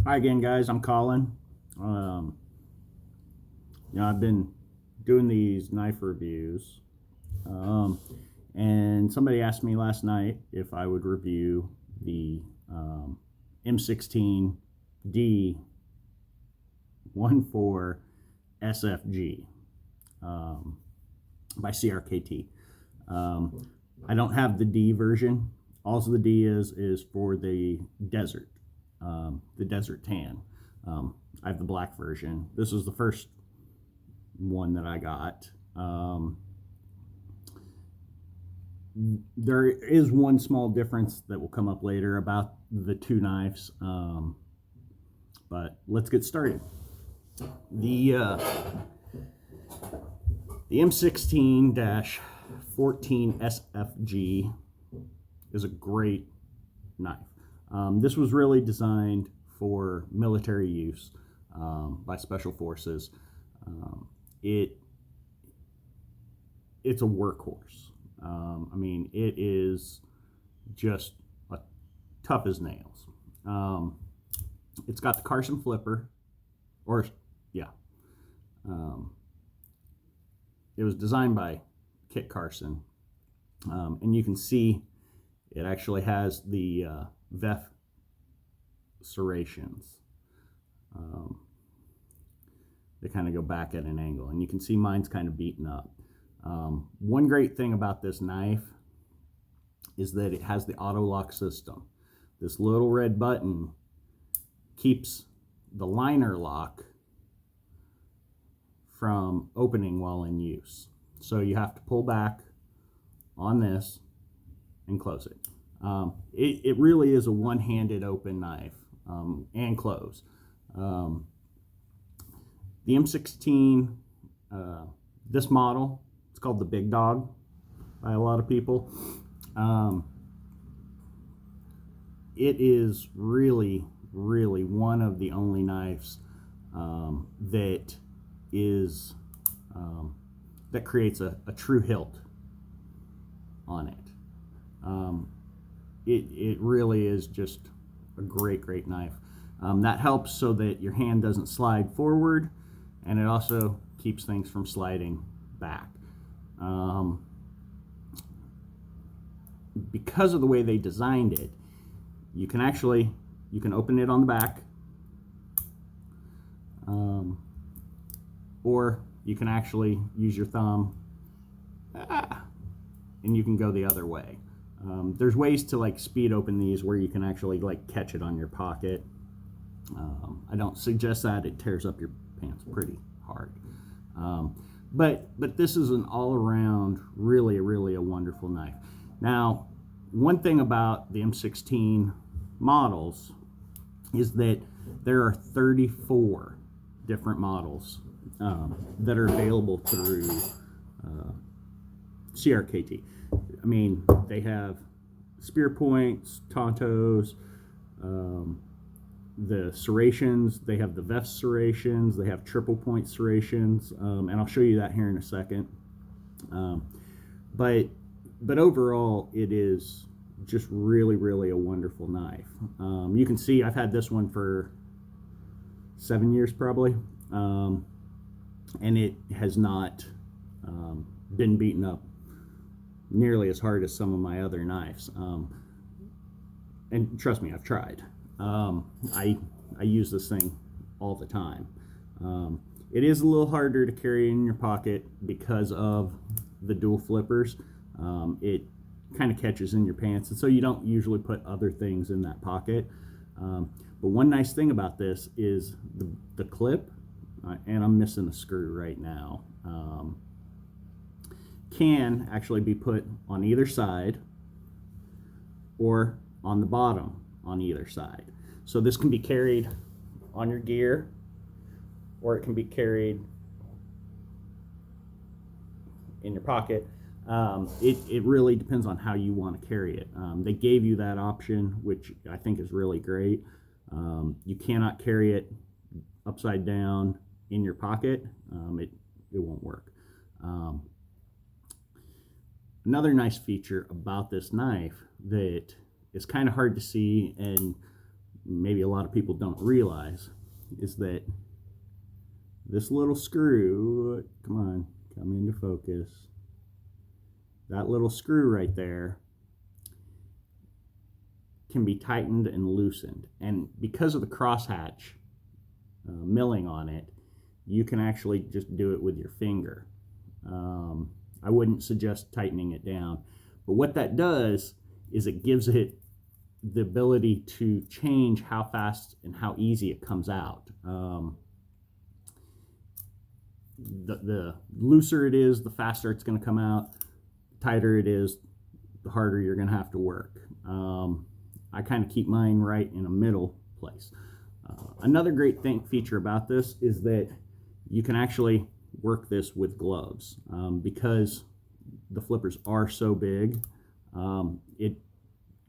Hi again, guys. I'm Colin. I've been doing these knife reviews, and somebody asked me last night if I would review the M16-14SFG by CRKT. I don't have the D version. All the D is for the desert tan. I have the black version. This was the first one that I got. There is one small difference that will come up later about the two knives, but let's get started. The M16-14SFG is a great knife. This was really designed for military use by special forces. It's a workhorse. I mean, it is just tough as nails. It's got the Carson flipper, it was designed by Kit Carson, and you can see it actually has the VEF serrations. They kind of go back at an angle, and you can see mine's kind of beaten up. One great thing about this knife is that it has the auto lock system. This little red button keeps the liner lock from opening while in use. So you have to pull back on this and close it. It really is a one-handed open knife and close. The M16, this model, it's called the Big Dog by a lot of people. It is really one of the only knives that creates a true hilt on it. It really is just a great knife. That helps so that your hand doesn't slide forward, and it also keeps things from sliding back. Because of the way they designed it, you can open it on the back, or you can actually use your thumb, and you can go the other way. There's ways to like speed open these where you can actually like catch it on your pocket. I don't suggest that. It tears up your pants pretty hard. But this is an all-around really a wonderful knife. Now, one thing about the M16 models is that there are 34 different models that are available through CRKT. I mean, they have spear points, tontos, the serrations, they have the VEF serrations, they have triple point serrations, and I'll show you that here in a second. But overall, it is just really a wonderful knife. You can see I've had this one for 7 years probably, and it has not been beaten up nearly as hard as some of my other knives. And trust me, I've tried. I use this thing all the time. It is a little harder to carry in your pocket because of the dual flippers. It kind of catches in your pants, and so you don't usually put other things in that pocket. But one nice thing about this is the clip, and I'm missing a screw right now, can actually be put on either side or on the bottom on either side. So this can be carried on your gear, or it can be carried in your pocket. It really depends on how you want to carry it. They gave you that option, which I think is really great. You cannot carry it upside down in your pocket. It won't work. Another nice feature about this knife that is kind of hard to see, and maybe a lot of people don't realize, is that this little screw, come into focus, that little screw right there can be tightened and loosened. And because of the crosshatch milling on it, you can actually just do it with your finger. I wouldn't suggest tightening it down. But what that does is it gives it the ability to change how fast and how easy it comes out. The looser it is, the faster it's going to come out. The tighter it is, the harder you're going to have to work. I kind of keep mine right in a middle place. Another great feature about this is that you can actually work this with gloves, because the flippers are so big.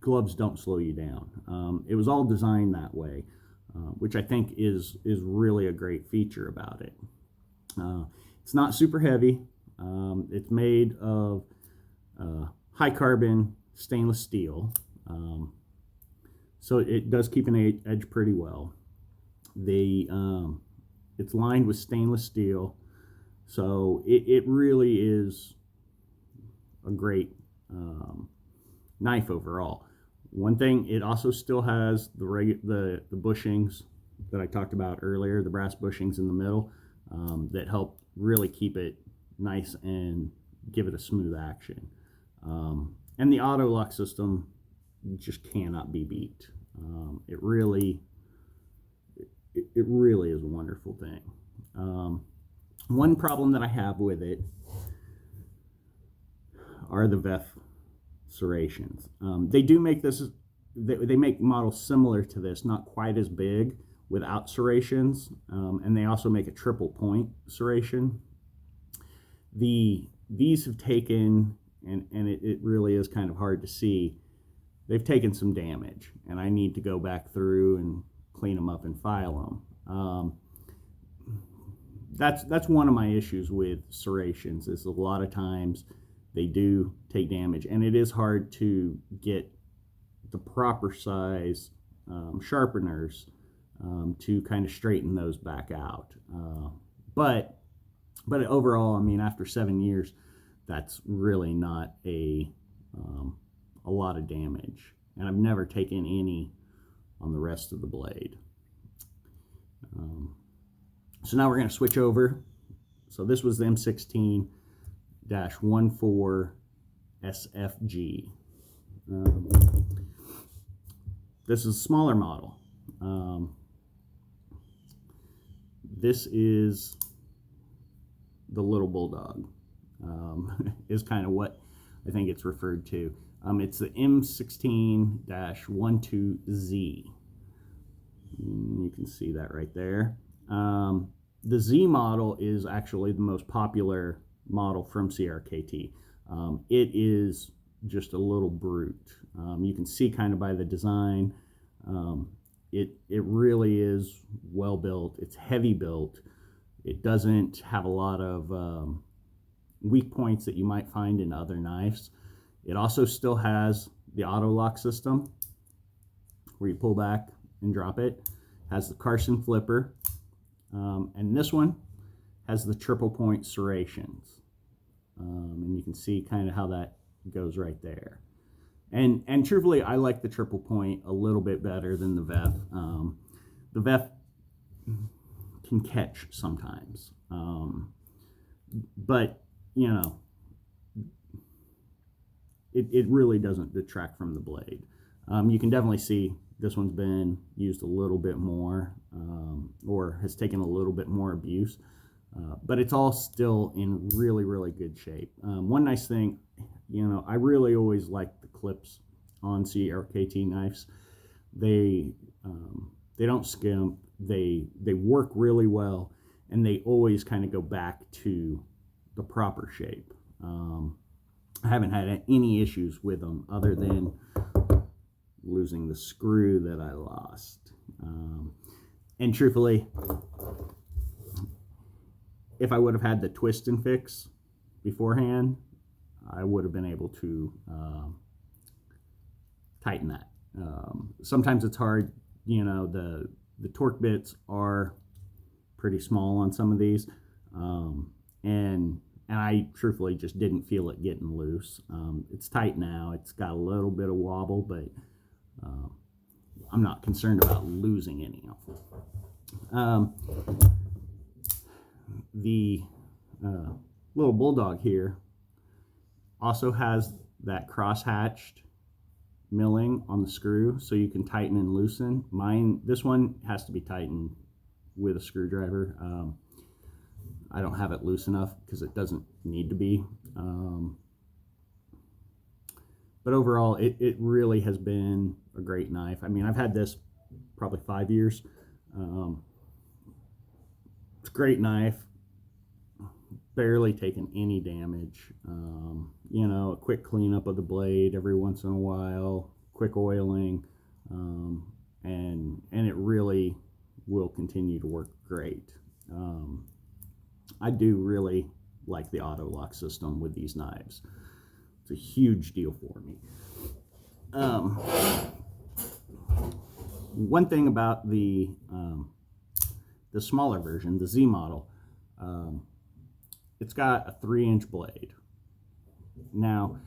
Gloves don't slow you down. It was all designed that way, which I think is really a great feature about it. It's not super heavy. It's made of high carbon stainless steel, so it does keep an edge pretty well. It's lined with stainless steel, so it really is a great knife overall. One thing, it also still has the bushings that I talked about earlier, the brass bushings in the middle, that help really keep it nice and give it a smooth action. And the auto lock system just cannot be beat. It really is a wonderful thing. One problem that I have with it are the VEF serrations. They do make this, they make models similar to this, not quite as big, without serrations, and they also make a triple point serration. These have taken, and it really is kind of hard to see, they've taken some damage, and I need to go back through and clean them up and file them. That's one of my issues with serrations, is a lot of times they do take damage, and it is hard to get the proper size sharpeners to kind of straighten those back out. But overall, I mean, after 7 years, that's really not a lot of damage, and I've never taken any on the rest of the blade. So now we're going to switch over. So this was the M16-14SFG. This is a smaller model. This is the little bulldog, is kind of what I think it's referred to. It's the M16-12Z. You can see that right there. The Z model is actually the most popular model from CRKT. It is just a little brute. You can see kind of by the design, it really is well built. It's heavy built. It doesn't have a lot of weak points that you might find in other knives. It also still has the auto lock system where you pull back and drop it. Has the Carson flipper, and this one has the triple point serrations, and you can see kind of how that goes right there. And truthfully, I like the triple point a little bit better than the VEF. The VEF can catch sometimes, but you know, it really doesn't detract from the blade. You can definitely see this one's been used a little bit more, or has taken a little bit more abuse, but it's all still in really, really good shape. One nice thing, you know, I really always like the clips on CRKT knives. They don't skimp. They work really well, and they always kind of go back to the proper shape. I haven't had any issues with them other than losing the screw that I lost. And truthfully, if I would have had the twist and fix beforehand, I would have been able to tighten that. Sometimes it's hard you know, the torque bits are pretty small on some of these, and I truthfully just didn't feel it getting loose. It's tight now. It's got a little bit of wobble, but I'm not concerned about losing any of them. The little bulldog here also has that cross-hatched milling on the screw, so you can tighten and loosen. This one has to be tightened with a screwdriver. I don't have it loose enough because it doesn't need to be. But overall, it really has been a great knife. I mean, I've had this probably 5 years. It's a great knife. Barely taken any damage. You know, a quick cleanup of the blade every once in a while, quick oiling, and it really will continue to work great. I do really like the auto lock system with these knives. It's a huge deal for me. One thing about the smaller version, the Z model, it's got a 3-inch blade. Now,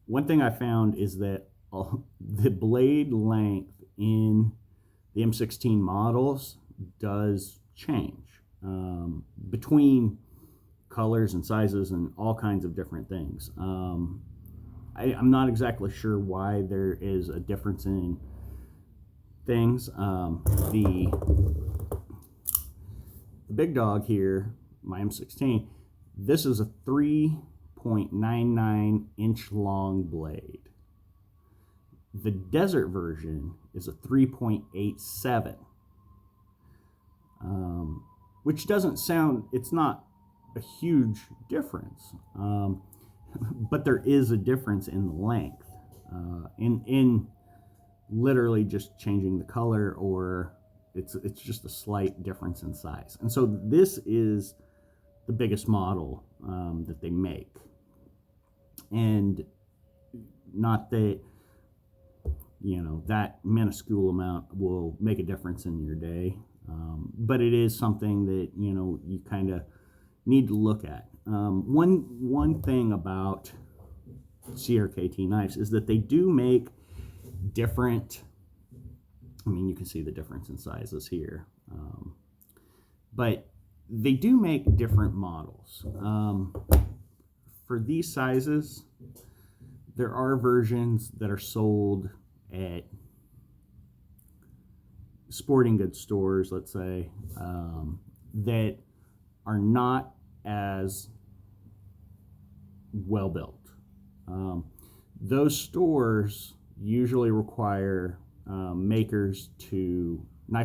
one thing I found is that the blade length in the M16 models does change between colors and sizes and all kinds of different things. I'm not exactly sure why there is a difference in things. The big dog here, my M16, this is a 3.99 inch long blade. The desert version is a 3.87, which doesn't sound, it's not a huge difference, but there is a difference in the length, in literally just changing the color, or it's just a slight difference in size. And so this is the biggest model that they make, and not that, you know, that minuscule amount will make a difference in your day, but it is something that, you know, you kind of need to look at. One thing about CRKT knives is that they do make different, I mean, you can see the difference in sizes here, but they do make different models. For these sizes, there are versions that are sold at sporting goods stores, let's say, that are not as well built. Those stores usually require knife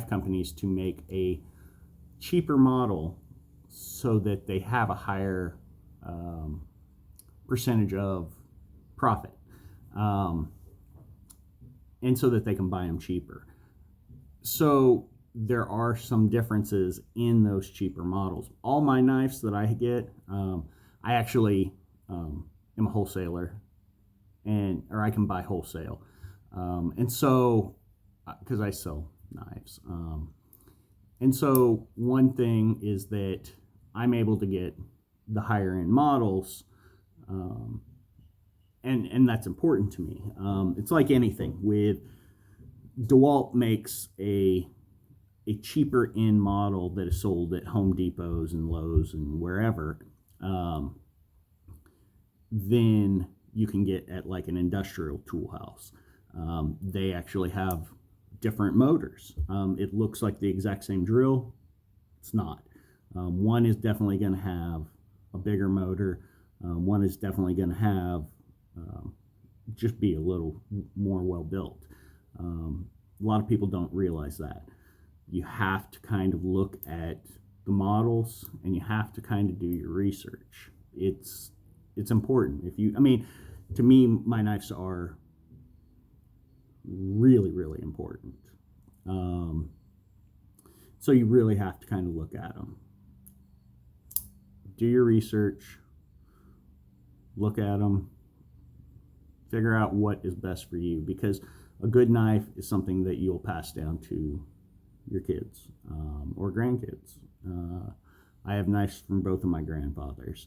companies to make a cheaper model so that they have a higher percentage of profit, and so that they can buy them cheaper. So there are some differences in those cheaper models. All my knives that I get, I actually am a wholesaler, or I can buy wholesale, and so because I sell knives, and so one thing is that I'm able to get the higher end models, and that's important to me. It's like anything. With DeWalt makes a cheaper end model that is sold at Home Depots and Lowe's and wherever, than you can get at like an industrial tool house. They actually have different motors. It looks like the exact same drill. It's not. One is definitely going to have a bigger motor. One is definitely going to have just be a little more well built. A lot of people don't realize that. You have to kind of look at the models, and you have to kind of do your research. It's important. I mean, to me, my knives are really, really important. So you really have to kind of look at them. Do your research, look at them, figure out what is best for you, because a good knife is something that you'll pass down to your kids or grandkids. I have knives from both of my grandfathers,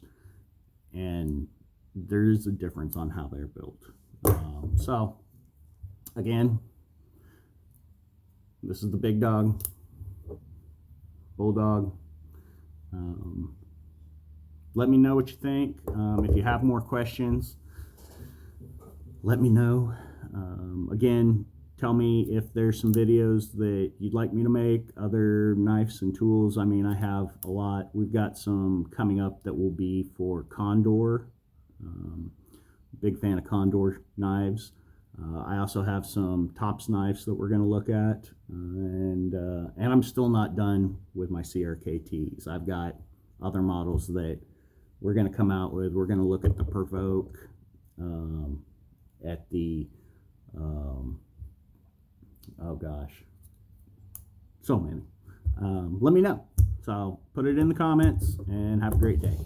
and there's a difference on how they're built. So again, this is the Big Dog Bulldog. Let me know what you think. If you have more questions, let me know. Again, tell me if there's some videos that you'd like me to make, other knives and tools. I mean, I have a lot. We've got some coming up that will be for Condor. Big fan of Condor knives. I also have some tops knives that we're going to look at, and I'm still not done with my CRKTs. I've got other models that we're going to come out with. We're going to look at the Provoke, at the oh gosh, so many. Let me know. So put it in the comments, and have a great day.